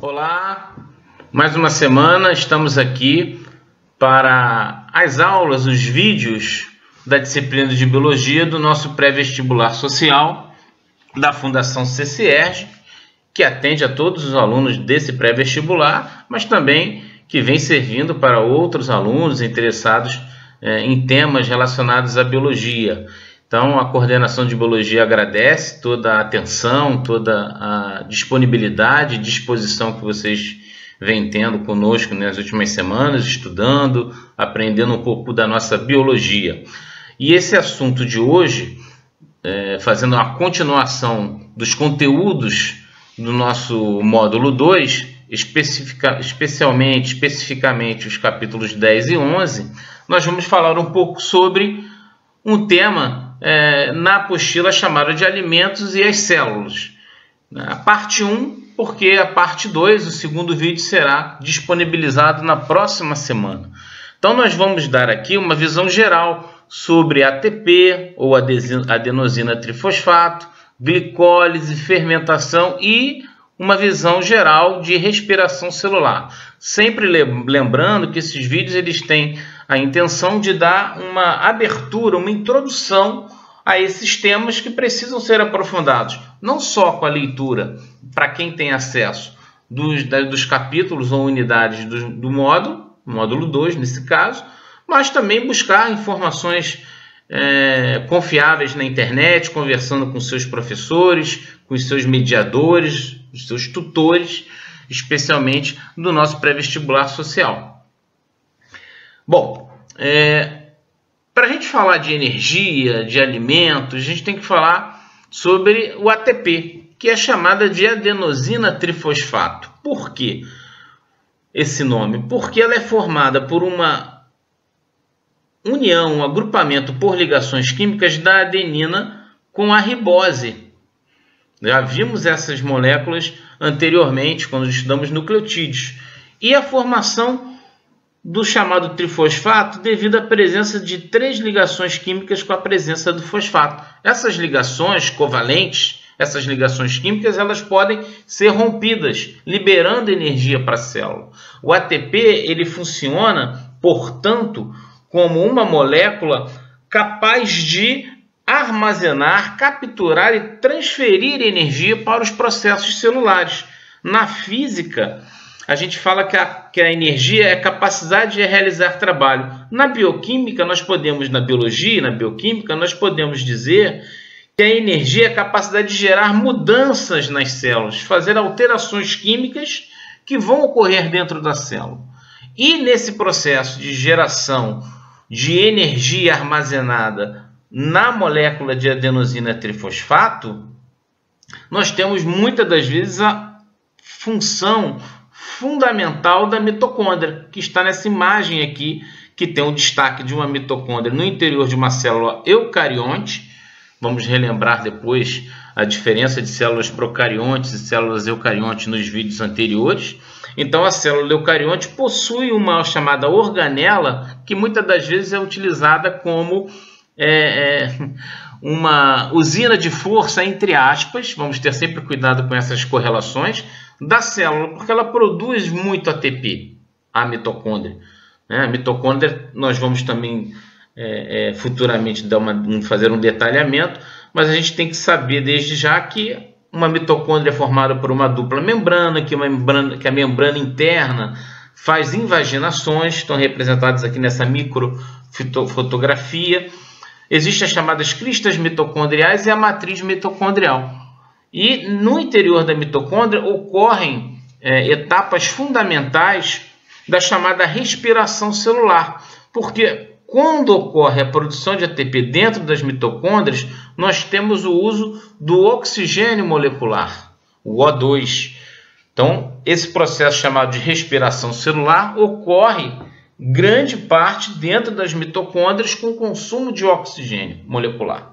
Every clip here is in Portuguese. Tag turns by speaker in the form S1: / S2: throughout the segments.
S1: Olá, mais uma semana estamos aqui para as aulas, os vídeos da disciplina de Biologia do nosso pré-vestibular social da Fundação CCERJ, que atende a todos os alunos desse pré-vestibular, mas também que vem servindo para outros alunos interessados em temas relacionados à biologia. Então, a coordenação de biologia agradece toda a atenção, toda a disponibilidade e disposição que vocês vêm tendo conosco nas últimas semanas, estudando, aprendendo um pouco da nossa biologia. E esse assunto de hoje, fazendo uma continuação dos conteúdos do nosso módulo 2, especificamente os capítulos 10 e 11, nós vamos falar um pouco sobre um tema na apostila chamada de alimentos e as células. A parte 1, porque a parte 2, o segundo vídeo, será disponibilizado na próxima semana. Então nós vamos dar aqui uma visão geral sobre ATP, ou adenosina trifosfato, glicólise, fermentação e uma visão geral de respiração celular. Sempre lembrando que esses vídeos eles têm a intenção de dar uma abertura, uma introdução a esses temas que precisam ser aprofundados, não só com a leitura, para quem tem acesso dos capítulos ou unidades do módulo 2 nesse caso, mas também buscar informações confiáveis na internet, conversando com seus professores, com os seus mediadores, os seus tutores, especialmente do nosso pré-vestibular social. Bom, para a gente falar de energia, de alimentos, a gente tem que falar sobre o ATP, que é chamada de adenosina trifosfato. Por quê esse nome? Porque ela é formada por uma união, um agrupamento por ligações químicas da adenina com a ribose. Já vimos essas moléculas anteriormente, quando estudamos nucleotídeos. E a formação do chamado trifosfato devido à presença de 3 ligações químicas com a presença do fosfato. Essas ligações covalentes, essas ligações químicas, elas podem ser rompidas, liberando energia para a célula. O ATP ele funciona, portanto, como uma molécula capaz de armazenar, capturar e transferir energia para os processos celulares. Na física, a gente fala que a energia é a capacidade de realizar trabalho. Na bioquímica, na biologia e na bioquímica, nós podemos dizer que a energia é a capacidade de gerar mudanças nas células, fazer alterações químicas que vão ocorrer dentro da célula. E nesse processo de geração de energia armazenada na molécula de adenosina trifosfato, nós temos muitas das vezes a função fundamental da mitocôndria, que está nessa imagem aqui, que tem um destaque de uma mitocôndria no interior de uma célula eucarionte. Vamos relembrar depois a diferença de células procariontes e células eucariontes nos vídeos anteriores. Então, a célula eucarionte possui uma chamada organela, que muitas das vezes é utilizada como uma usina de força, entre aspas, vamos ter sempre cuidado com essas correlações, da célula, porque ela produz muito ATP, a mitocôndria. A mitocôndria, nós vamos também futuramente fazer um detalhamento, mas a gente tem que saber desde já que uma mitocôndria é formada por uma dupla membrana, que a membrana interna faz invaginações, estão representadas aqui nessa microfotografia. Existem as chamadas cristas mitocondriais e a matriz mitocondrial. E no interior da mitocôndria ocorrem etapas fundamentais da chamada respiração celular. Porque quando ocorre a produção de ATP dentro das mitocôndrias, nós temos o uso do oxigênio molecular, o O2. Então, esse processo chamado de respiração celular ocorre grande parte dentro das mitocôndrias com consumo de oxigênio molecular.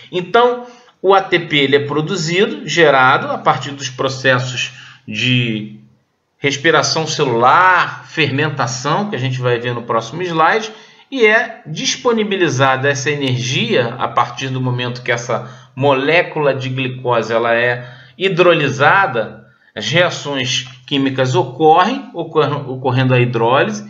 S1: Então, o ATP ele é produzido, gerado a partir dos processos de respiração celular, fermentação, que a gente vai ver no próximo slide, e é disponibilizada essa energia a partir do momento que essa molécula de glicose ela é hidrolisada, As reações químicas ocorrendo a hidrólise.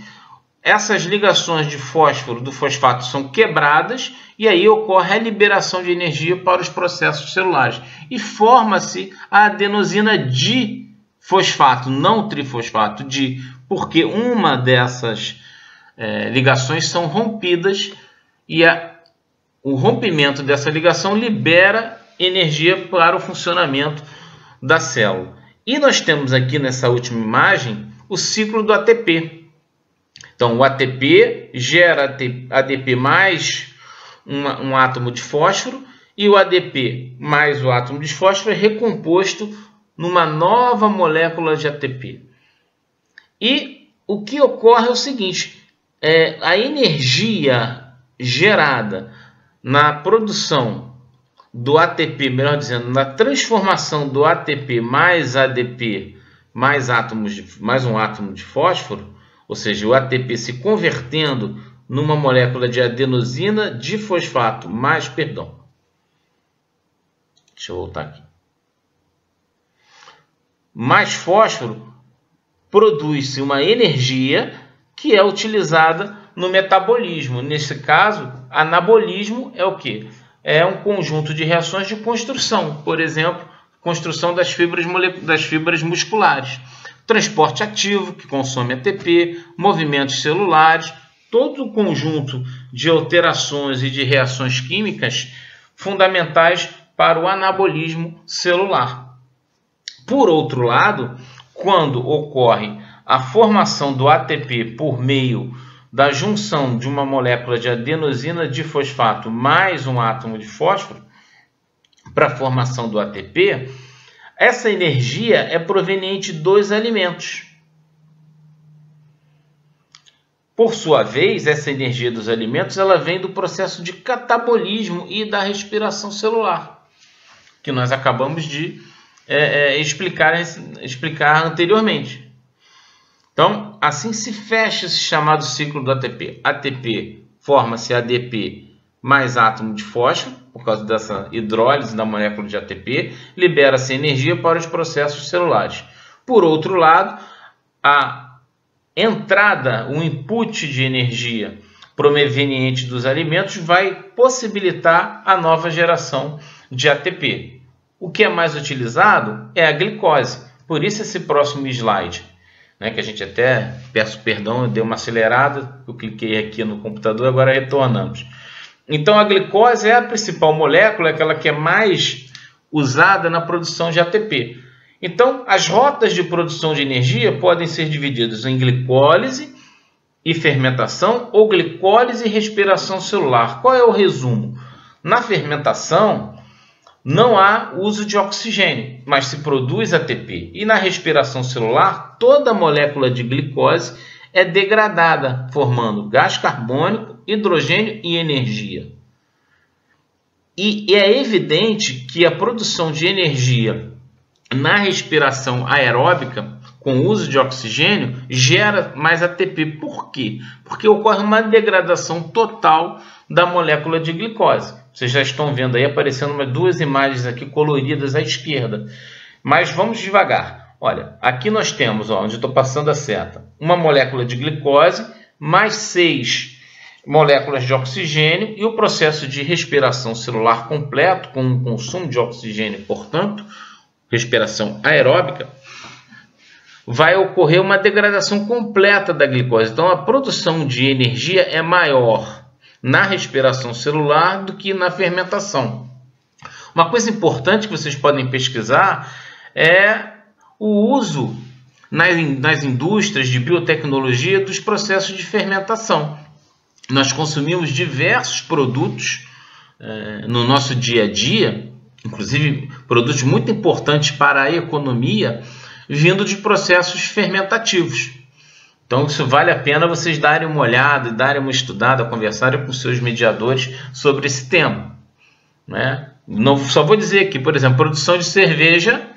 S1: Essas ligações de fósforo do fosfato são quebradas e aí ocorre a liberação de energia para os processos celulares. E forma-se a adenosina difosfato, não trifosfato, porque uma dessas ligações são rompidas e o rompimento dessa ligação libera energia para o funcionamento da célula. E nós temos aqui nessa última imagem o ciclo do ATP. Então, o ATP gera ADP mais um átomo de fósforo e o ADP mais o átomo de fósforo é recomposto numa nova molécula de ATP. E o que ocorre é o seguinte, a energia gerada na produção do ATP, melhor dizendo, na transformação do ATP mais ADP mais um átomo de fósforo, ou seja, o ATP se convertendo numa molécula de adenosina difosfato deixa eu voltar aqui. Mais fósforo, produz-se uma energia que é utilizada no metabolismo. Nesse caso, anabolismo é o quê? É um conjunto de reações de construção, por exemplo, construção das fibras musculares. Transporte ativo, que consome ATP, movimentos celulares, todo o conjunto de alterações e de reações químicas fundamentais para o anabolismo celular. Por outro lado, quando ocorre a formação do ATP por meio da junção de uma molécula de adenosina difosfato mais um átomo de fósforo para a formação do ATP, essa energia é proveniente dos alimentos. Por sua vez, essa energia dos alimentos ela vem do processo de catabolismo e da respiração celular, que nós acabamos de explicar anteriormente. Então, assim se fecha esse chamado ciclo do ATP. ATP forma-se ADP mais átomo de fósforo, por causa dessa hidrólise da molécula de ATP, libera-se energia para os processos celulares. Por outro lado, a entrada, o input de energia proveniente dos alimentos vai possibilitar a nova geração de ATP. O que é mais utilizado é a glicose. Por isso esse próximo slide, que a gente até, peço perdão, eu dei uma acelerada, eu cliquei aqui no computador, agora retornamos. Então a glicose é a principal molécula, aquela que é mais usada na produção de ATP. Então as rotas de produção de energia podem ser divididas em glicólise e fermentação ou glicólise e respiração celular. Qual é o resumo? Na fermentação não há uso de oxigênio, mas se produz ATP. E na respiração celular, toda a molécula de glicose é degradada, formando gás carbônico, hidrogênio e energia. E é evidente que a produção de energia na respiração aeróbica, com o uso de oxigênio, gera mais ATP. Por quê? Porque ocorre uma degradação total da molécula de glicose. Vocês já estão vendo aí aparecendo duas imagens aqui coloridas à esquerda. Mas vamos devagar. Olha, aqui nós temos, onde estou passando a seta, uma molécula de glicose mais 6 moléculas de oxigênio e o processo de respiração celular completo, com um consumo de oxigênio, portanto, respiração aeróbica, vai ocorrer uma degradação completa da glicose. Então, a produção de energia é maior na respiração celular do que na fermentação. Uma coisa importante que vocês podem pesquisar é o uso nas indústrias de biotecnologia dos processos de fermentação. Nós consumimos diversos produtos no nosso dia a dia, inclusive produtos muito importantes para a economia, vindo de processos fermentativos. Então, isso vale a pena vocês darem uma olhada, darem uma estudada, conversarem com seus mediadores sobre esse tema. Não, só vou dizer aqui, por exemplo, produção de cerveja,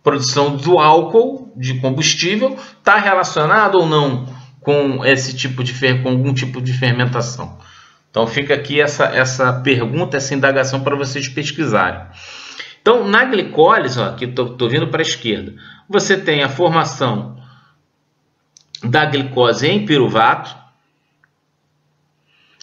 S1: produção do álcool, de combustível, está relacionado ou não com com algum tipo de fermentação? Então fica aqui essa pergunta, essa indagação para vocês pesquisarem. Então, na glicólise, ó, aqui estou vindo para a esquerda, você tem a formação da glicose em piruvato.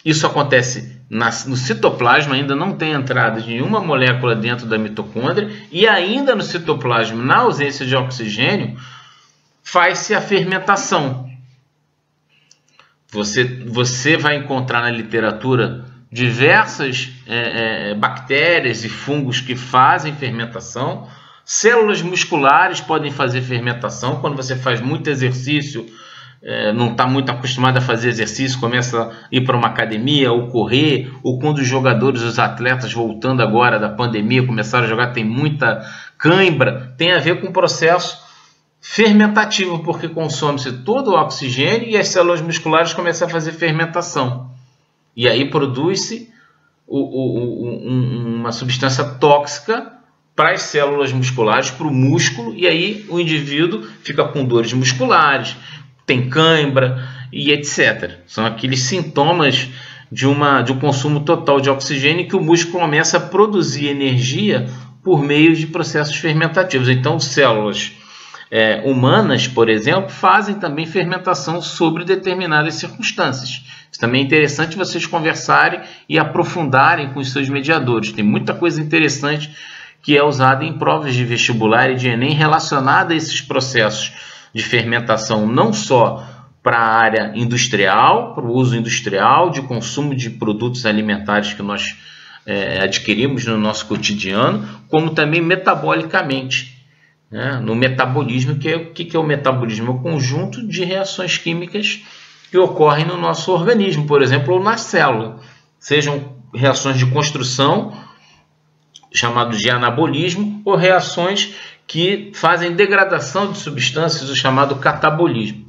S1: Isso acontece no citoplasma, ainda não tem entrada de nenhuma molécula dentro da mitocôndria, e ainda no citoplasma, na ausência de oxigênio, faz-se a fermentação. Você vai encontrar na literatura diversas bactérias e fungos que fazem fermentação. Células musculares podem fazer fermentação. Quando você faz muito exercício, não está muito acostumado a fazer exercício, começa a ir para uma academia ou correr, ou quando os jogadores, os atletas, voltando agora da pandemia, começaram a jogar, tem muita cãibra, tem a ver com o processo fermentativo, porque consome-se todo o oxigênio e as células musculares começam a fazer fermentação. E aí produz-se uma substância tóxica para as células musculares, para o músculo, e aí o indivíduo fica com dores musculares, tem cãibra e etc. São aqueles sintomas de um consumo total de oxigênio, que o músculo começa a produzir energia por meio de processos fermentativos. Então, células humanas, por exemplo, fazem também fermentação sobre determinadas circunstâncias. Isso também é interessante vocês conversarem e aprofundarem com os seus mediadores. Tem muita coisa interessante que é usada em provas de vestibular e de Enem relacionada a esses processos de fermentação, não só para a área industrial, para o uso industrial, de consumo de produtos alimentares que nós adquirimos no nosso cotidiano, como também metabolicamente. No metabolismo, o que é o metabolismo? É o conjunto de reações químicas que ocorrem no nosso organismo, por exemplo, ou na célula. Sejam reações de construção, chamado de anabolismo, ou reações que fazem degradação de substâncias, o chamado catabolismo.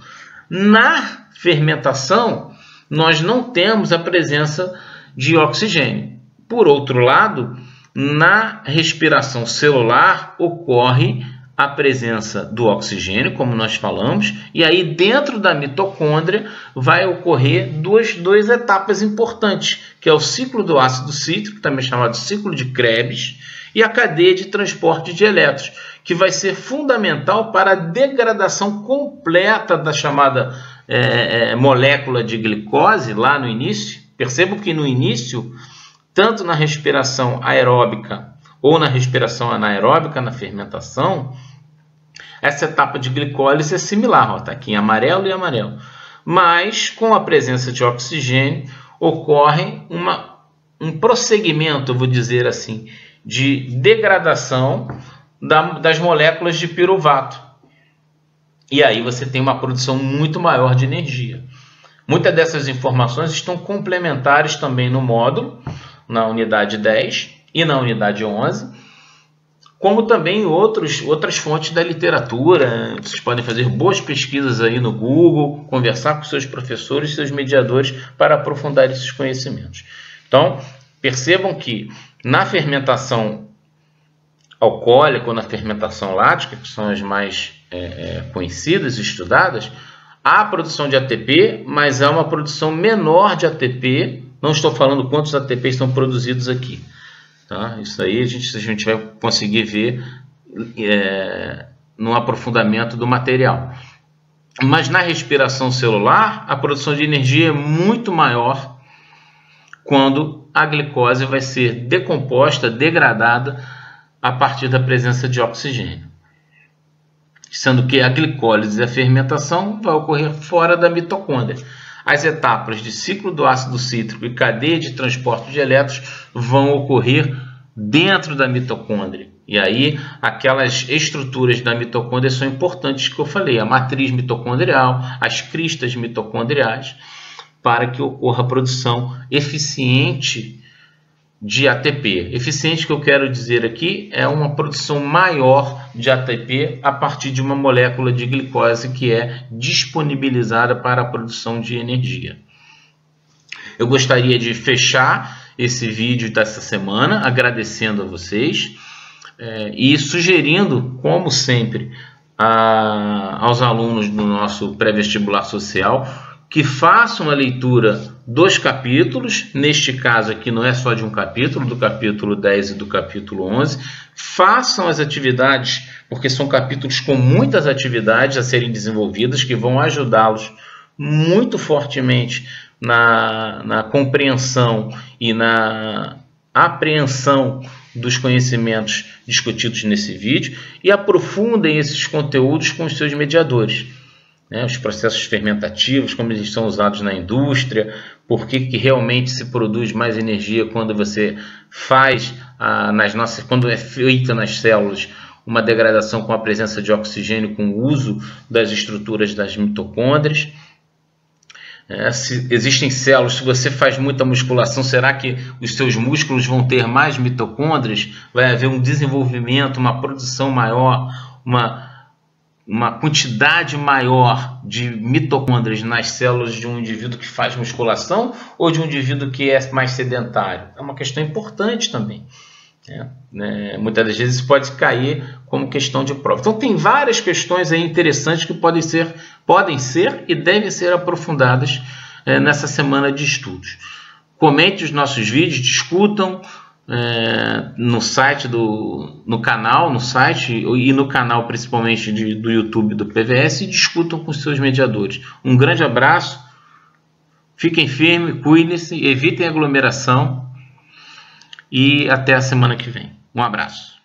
S1: Na fermentação, nós não temos a presença de oxigênio. Por outro lado, na respiração celular ocorre a presença do oxigênio, como nós falamos, e aí dentro da mitocôndria vai ocorrer duas etapas importantes, que é o ciclo do ácido cítrico, também chamado ciclo de Krebs, e a cadeia de transporte de elétrons, que vai ser fundamental para a degradação completa da chamada molécula de glicose lá no início. Percebam que no início, tanto na respiração aeróbica ou na respiração anaeróbica, na fermentação, essa etapa de glicólise é similar, está aqui em amarelo e amarelo. Mas, com a presença de oxigênio, ocorre um prosseguimento, eu vou dizer assim, de degradação das moléculas de piruvato. E aí você tem uma produção muito maior de energia. Muitas dessas informações estão complementares também no módulo, na unidade 10 e na unidade 11, como também outras fontes da literatura. Vocês podem fazer boas pesquisas aí no Google, conversar com seus professores, seus mediadores, para aprofundar esses conhecimentos. Então, percebam que na fermentação alcoólica ou na fermentação lática, que são as mais conhecidas e estudadas, há produção de ATP, mas há uma produção menor de ATP. Não estou falando quantos ATPs são produzidos aqui. Tá? Isso aí a gente vai conseguir ver no aprofundamento do material. Mas na respiração celular, a produção de energia é muito maior quando a glicose vai ser decomposta, degradada a partir da presença de oxigênio. Sendo que a glicólise e a fermentação vai ocorrer fora da mitocôndria. As etapas de ciclo do ácido cítrico e cadeia de transporte de elétrons vão ocorrer dentro da mitocôndria. E aí, aquelas estruturas da mitocôndria são importantes que eu falei, a matriz mitocondrial, as cristas mitocondriais, para que ocorra a produção eficiente de ATP. Eficiente, que eu quero dizer aqui, é uma produção maior de ATP a partir de uma molécula de glicose que é disponibilizada para a produção de energia. Eu gostaria de fechar esse vídeo dessa semana agradecendo a vocês e sugerindo, como sempre, aos alunos do nosso pré-vestibular social que façam a leitura dos capítulos, neste caso aqui não é só de um capítulo, do capítulo 10 e do capítulo 11, façam as atividades, porque são capítulos com muitas atividades a serem desenvolvidas, que vão ajudá-los muito fortemente na compreensão e na apreensão dos conhecimentos discutidos nesse vídeo, e aprofundem esses conteúdos com os seus mediadores. Os processos fermentativos, como eles são usados na indústria, por que realmente se produz mais energia quando você faz, quando é feita nas células uma degradação com a presença de oxigênio, com o uso das estruturas das mitocôndrias. Se existem células, se você faz muita musculação, será que os seus músculos vão ter mais mitocôndrias? Vai haver um desenvolvimento, uma produção maior, uma quantidade maior de mitocôndrias nas células de um indivíduo que faz musculação ou de um indivíduo que é mais sedentário? É uma questão importante também. Muitas das vezes pode cair como questão de prova. Então tem várias questões aí interessantes que podem ser e devem ser aprofundadas nessa semana de estudos. Comente os nossos vídeos, discutam no site no site e no canal principalmente do YouTube do PVS, e discutam com seus mediadores. Um grande abraço, fiquem firmes, cuidem-se, evitem aglomeração e até a semana que vem. Um abraço.